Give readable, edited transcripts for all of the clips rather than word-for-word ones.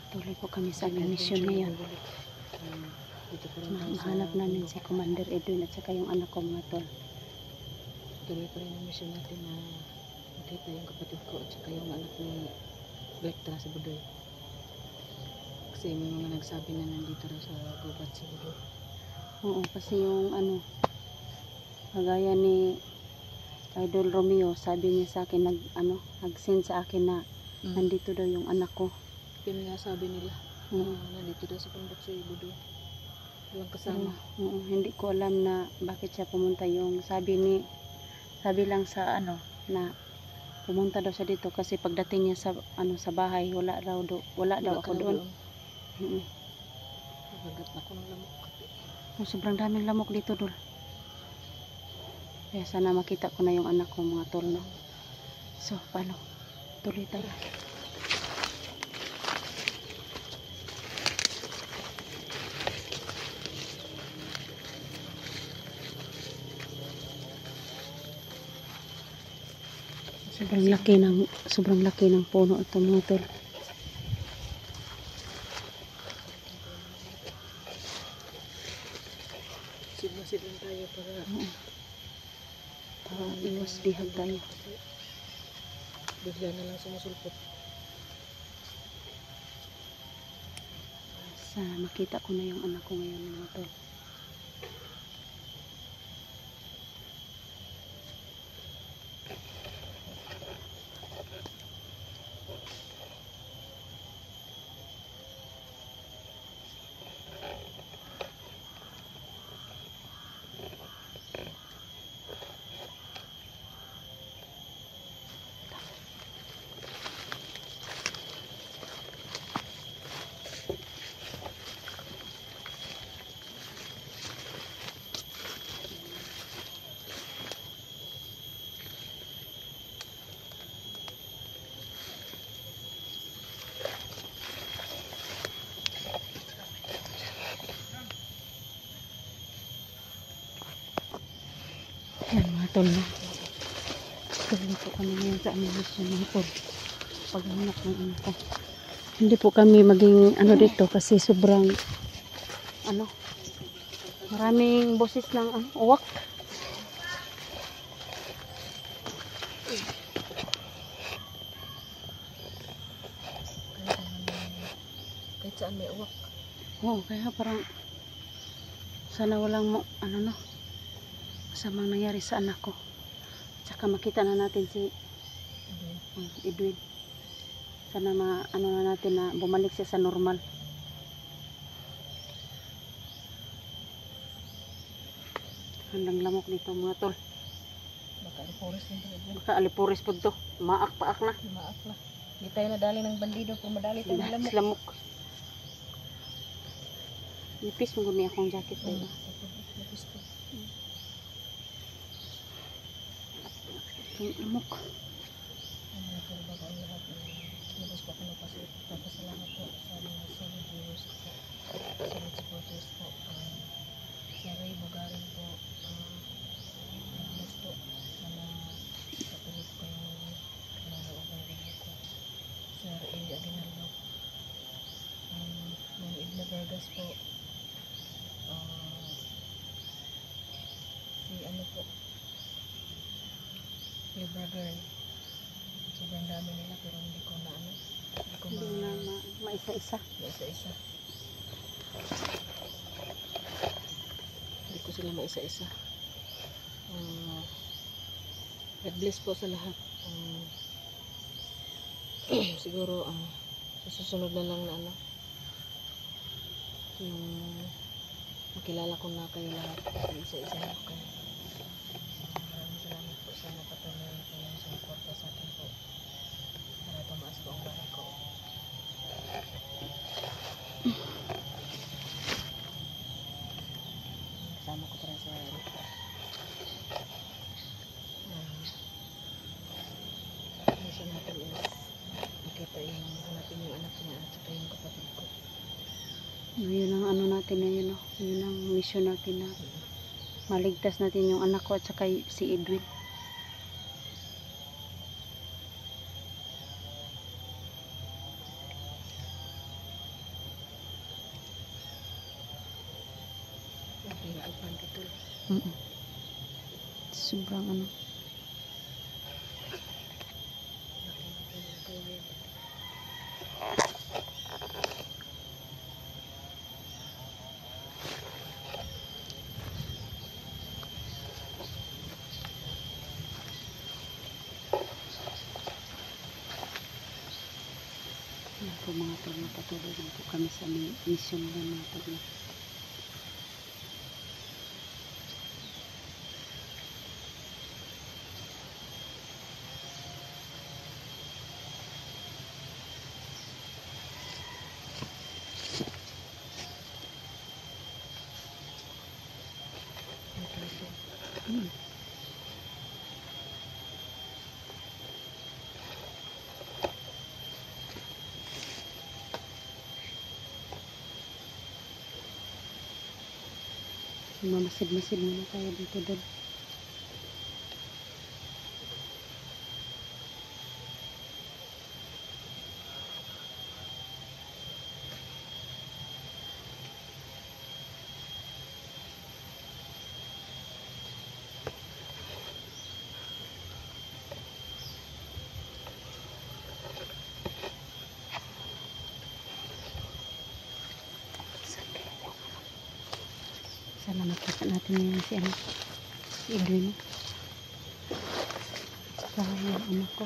Tuloy po kami sa aming mission ngayon. Mahanap namin si Commander Edwin at saka yung anak ko, mga tol. Tuloy pa rin ang mission natin na makita yung kapatid ko at saka yung anak ni Vectra sa Budoy. Kasi may mga nagsabi na nandito raw sa gubat si Budoy. Oo, kasi yung kagaya ni Idol Romeo, sabi niya sa akin, nag-send sa akin na nandito daw yung anak ko. Yun nga sabi nila, nandito daw sa bundok si Budoy. Yung kasama. Hindi ko alam na bakit siya pumunta. Yung sabi lang sa na pumunta daw siya dito kasi pagdating niya sa bahay, wala daw ako doon. Nabagat ako ng lamok. Sobrang daming lamok dito, Dol. Kaya sana makita ko na yung anak ko, mga tol, no? So, paano? Tuloy tayo. Sobrang laki ng puno ito, mga tol. Sigmasid lang tayo para iwas dihag tayo. Bigla na lang sumusulpot. Sana makita ko na yung anak ko ngayon, mga tol. Yan, mga tol, no? Tuloy po kami ngayon sa aming mission, mga tol. Paghanap ng anak ko. Hindi po kami maging dito kasi sobrang maraming boses ng uwak. Kahit saan may uwak. Oo, kaya parang sana walang masamang nangyari sa anak ko. Tsaka makita na natin si Edwin. Sana na natin na bumalik siya sa normal. Handang lamok dito, mga tol. Baka alipuris po to. Maak-paak na. Maak na. Hindi tayo nadali ng bandido kung madali tayo ng lamok. Lamok. Ipis mo guni akong jacket tayo. Lamok. Papasalamat po sa mga solid viewers po, solid supporters po. Sa Ray Bogarin po, gusto na kapatid ko yung nalooban rin ko. Sir Eli Aguinaldo, Ma'am Edna Vargas po, si Libra Girl. Sobrang dami nila pero hindi ko na maisa-isa. Hindi ko sila maisa-isa. God bless po sa lahat. Siguro sa susunod na lang na yung makilala ko na kayo lahat. Isa-isa na po kayo. Maraming salamat po sa napatuloy po yung sumuporta sa akin po. Para tumaas po ang bahay ko. Yun ang ano natin na yun, no? Yun ang mission natin na maligtas natin yung anak ko at saka si Edwin. Sobrang ano. Yan po mga tol, patuloy lang po kami sa mission na mga tol. Mamasid-masid muna tayo dito doon. Sana makita natin yung si Edwin. Saka yung anak ko.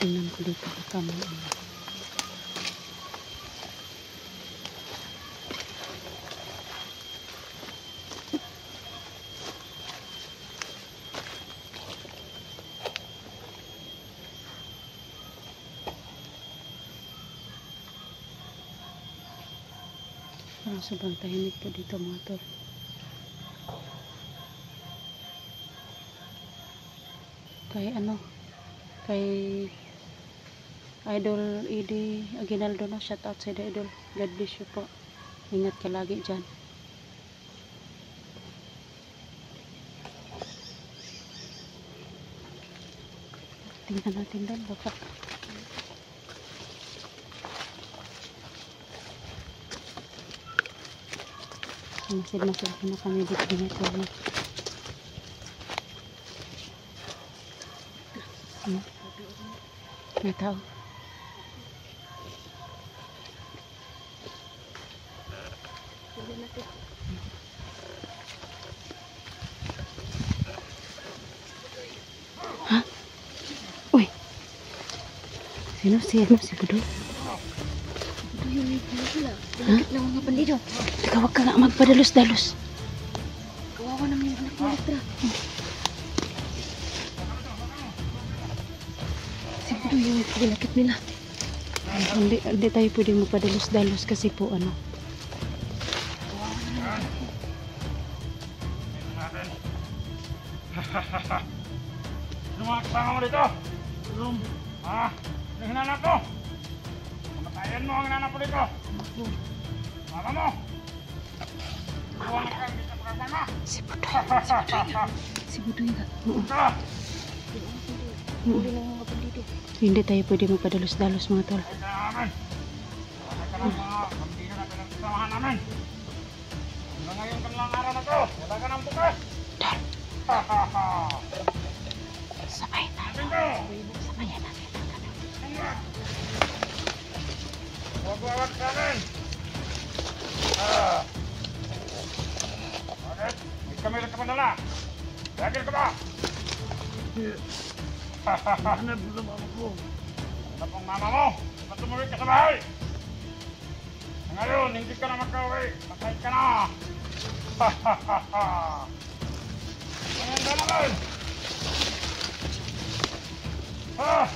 Tingnan ko dito baka may ano. Parang sobrang tahimik po dito mga tol. Kay Idol Edi Aguinaldo, no? Shout out sa Idol. God bless you po. Ingat ka lagi dyan. Tingnan natin doon baka. Masid-masid na kami dito nito. May tao. Ha? Uy! Sino? Si Budoy? Budoy yung may pala. Malapit lang mga bandido. Teka, wag ka nga magpadalos-dalos. Kawawa naman yung anak ni Elektra. Si Budoy yung pinakit nila. Hindi tayo pwede magpadalos-dalos kasi po ano. Ano mga kasama mo dito? Ha? Yung hinanap ko? Pamatayan mo ang hinanap ko dito. Mama mo? Huwag kang dito makasama. Si Budoy. Si Budoy nga. Ito! Huli ng mga bandido. Hindi tayo pwede magpadalos-dalos mga tol. Ay ka namin. Ay ka ng mga pambino na pinagsamahan namin. Hanggang ngayon ka lang araw na to. Wala ka ng bukas. Tol, Ha ha ha. sabay na. Sabayan natin. Huwag sa amin. Bakit? May kamera ka pa nala. Lagil ka ba? Hanap mo ng mama ko. Hanap ang mama mo? Ba't tumuloy ka sa bahay? Ngayon, hindi ka na magkauwi. Patay ka na. Ayan ka naman! Ah!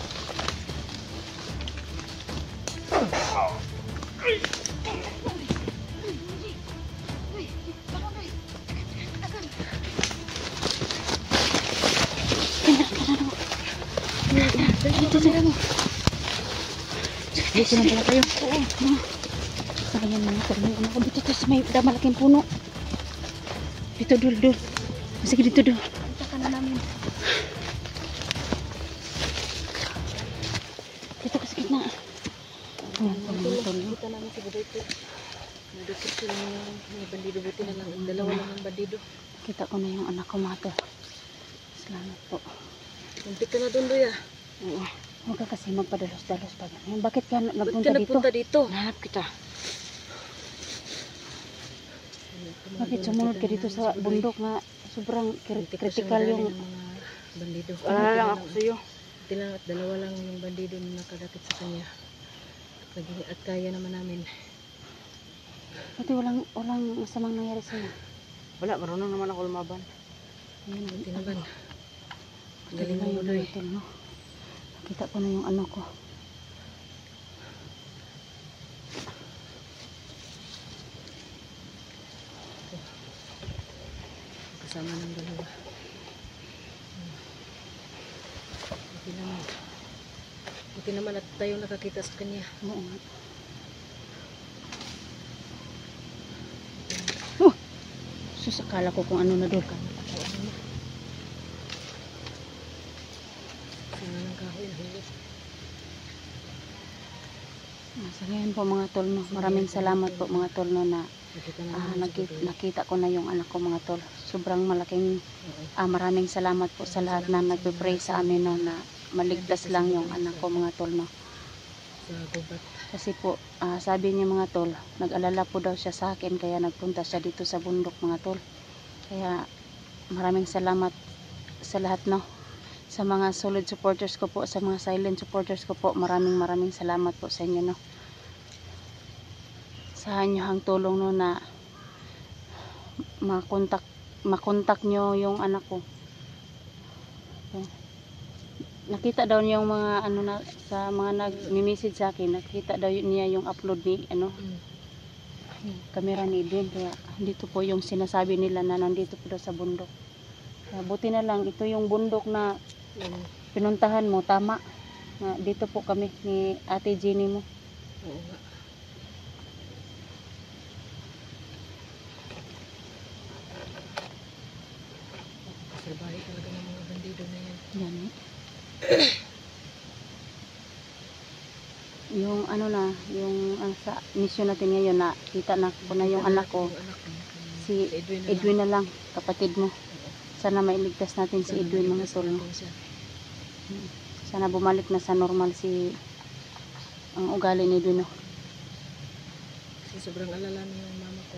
Dito na pala kayo. Oo. Sayang mga tol. May anak ko dito sa may malaking puno. Dito dul. Sige dito dul. Punta ka na namin. Dito ka sa gitna. Ayan po mga tol. Kita namin si Budoy po. Nadukit sila ng bandido. Buti na lang. Dalawa lang ng bandido. Kita ko na yung anak ko mga tol. Salamat po. Muntik ka na doon, Doy, ah. Oo. Huwag ka kasi magpadalos-dalos pa. Bakit ka Ba't nagpunta ka dito? nagpunta dito? Nahanap kita. Bakit sumunod ka dito sa bundok nga sobrang critical yung... bandido. Wala lang ako sa iyo. Buti lang at dalawa lang yung bandido na nakadakit sa kanya. At kaya naman namin. Buti walang masamang nangyari sa iyo. Wala, marunong naman ako lumaban. Ayun, Buti naman. galing Galing mo, Doy. no? Nakita ko na yung ano ko. Kasama ng dalawa. Buti naman at tayo nakakita sa kanya. Oo nga. Sus, akala ko kung ano na doon. Sana ng kahoy na huli. Sa ngayon po mga tol, no? Maraming salamat po mga tol no, na nakita ko na yung anak ko mga tol. Sobrang malaking maraming salamat po sa lahat na nagpe-pray sa amin no, na maligtas lang yung anak ko mga tol no. Sa gubat. Kasi po sabi niya mga tol, nag-alala po daw siya sa akin kaya nagpunta siya dito sa bundok mga tol. Kaya maraming salamat sa lahat no. Sa mga solid supporters ko po, sa mga silent supporters ko po, maraming salamat po sa inyo no. Sa inyong tulong no na makontak nyo yung anak ko. Nakita daw niya yung mga ano na sa mga nag-message sa akin, nakita daw niya yung upload ni ano kamera ni Edwin, kaya dito po yung sinasabi nila na nandito po daw sa bundok. Kaya buti na lang ito yung bundok na pinuntahan mo, tama. Na dito po kami ni Ate Jenny mo. Oo nga. Salbahe talaga ng mga bandido na yan. Yan. Yung ano na, yung sa mission natin ngayon na kita na ko na yung anak ko, si Edwin na lang, kapatid mo. Sana mailigtas natin si Edwin mga tol. No? Sana bumalik na sa normal si ang ugali ni Edwin. No? Kasi sobrang alala na yung mama ko.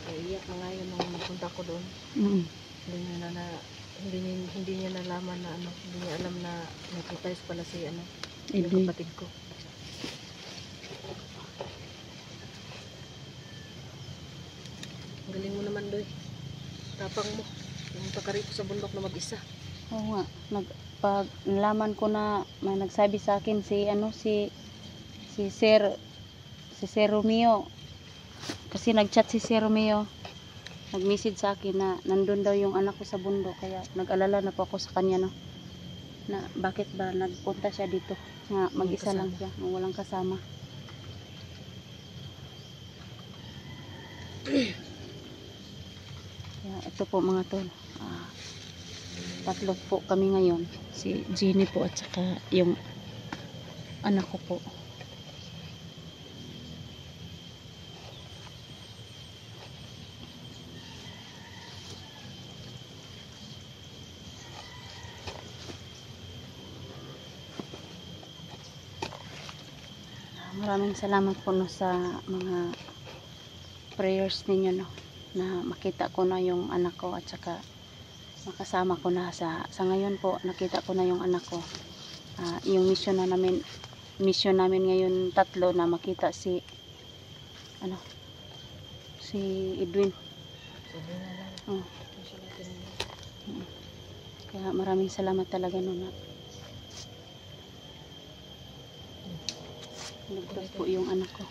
Iyak na nga yun nung magpunta ko doon. Hindi niya nalaman na ano, hindi niya alam na nagpapayos pala si ano, yung kapatid ko. Galing mo naman, Doy. Tapang mo. Yung pakarito sa bundok na mag-isa. Oo nga, pag nalaman ko na may nagsabi sa akin si Sir Romeo, kasi nagchat si Sir Romeo, nag-message sa akin na nandun daw yung anak ko sa bundok, kaya nag-alala na po ako sa kanya no, na bakit ba nagpunta siya dito, nga mag-isa lang siya, walang kasama. Kaya ito po mga tol, tatlo po kami ngayon, si Jenny po at saka yung anak ko po. Maraming salamat po no, sa mga prayers ninyo no, na makita ko na yung anak ko at saka makasama ko na sa ngayon po, nakita ko na yung anak ko. Yung mission namin ngayon tatlo na makita si si Edwin. Sabi na lang. Oh. Mission natin. Kaya maraming salamat talaga nun na ligtas po yung anak ko.